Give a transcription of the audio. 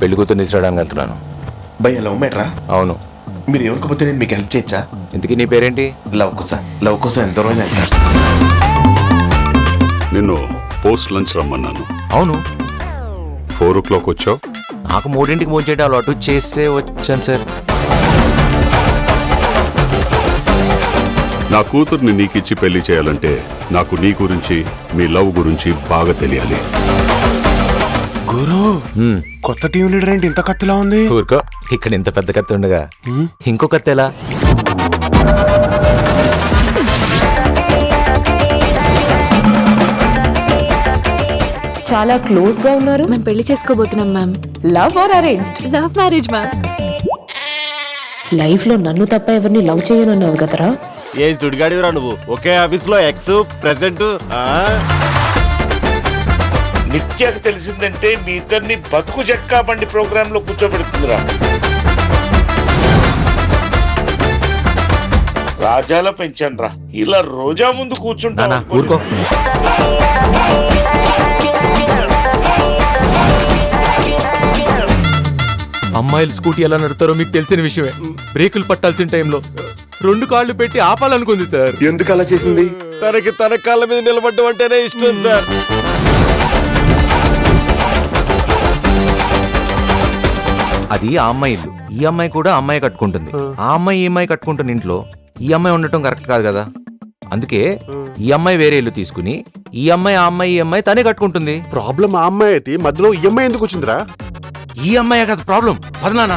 పెళ్లి కూతురు తీసుకురావడానికి వెళ్తున్నాను. భయ్య లవ్ మ్యాటరా? అవును. మీరు ఎవరికపోతే నేను మీకు హెల్ప్ చేయొచ్చా? ఇంతకీ నీ పేరేంటి? లవ్ కోసం ఎంత రోజులు వెళ్తారు? నిన్ను పోస్ట్ లంచ్ రమ్మన్నాను. అవును. 4 o'clock వచ్చావు. నాకు 3ంటికి ఫోన్ చేయడం అలవాటు, చేసే వచ్చాను సార్. నా కూతుర్ని నీకిచ్చి పెళ్లి చేయాలంటే నాకు నీ గురించి, మీ లవ్ గురించి బాగా తెలియాలి. గురు, కొత్త టీం లీడర్ ఏంటి ఇంత కత్తిలా ఉంది? ఊరుకో, ఇక్కడ ఇంత పెద్ద కత్తి ఉండగా ఇంకో కత్తి ఎలా? చాలా క్లోజ్ గా ఉన్నారు. మేము పెళ్లి చేసుకోబోతున్నాం ma'am. Love or arranged? Love marriage ma'am. Life లో నన్ను తప్ప ఎవరిని లవ్ చేయనన్నావు కదరా. ఏం సుడిగాడివరా నువ్వు? ఒకే ఆఫీస్ లో ఎక్స్ ప్రెసెంట్. నిత్యకు తెలిసిందంటే మీ ఇద్దరిని బతుకు జట్కా బండి ప్రోగ్రామ్ లో కూర్చోబెడుతుందిరా. రాజాల పెంచాను రా, ఇలా రోజా ముందు కూర్చుంటా. ఊరుకో. అమ్మాయిలు స్కూటీ ఎలా నడుతారో మీకు తెలిసిన విషయమే. బ్రేకులు పట్టాల్సిన టైంలో 2 కాళ్ళు పెట్టి ఆపాలనుకుంది సార్. ఎందుకు అలా చేసింది? తనకి తన కాళ్ళ మీద నిలబడ్డం అంటేనే ఇష్టం సార్. అది ఆ అమ్మాయి ఇల్లు. ఈ అమ్మాయి కూడా అమ్మాయి కట్టుకుంటుంది. ఆ అమ్మాయి ఈ అమ్మాయి కట్టుకుంటున్న ఇంట్లో ఈ అమ్మాయి ఉండటం కరెక్ట్ కాదు కదా. అందుకే ఈ అమ్మాయి వేరే ఇల్లు తీసుకుని ఈ అమ్మాయి ఆ అమ్మాయి ఈ అమ్మాయి తనే కట్టుకుంటుంది. ప్రాబ్లం ఆ అమ్మాయి అయితే మధ్యలో ఈ అమ్మాయి ఎందుకు వచ్చిందిరా? ఈ అమ్మాయి కదా ప్రాబ్లం. పదనానా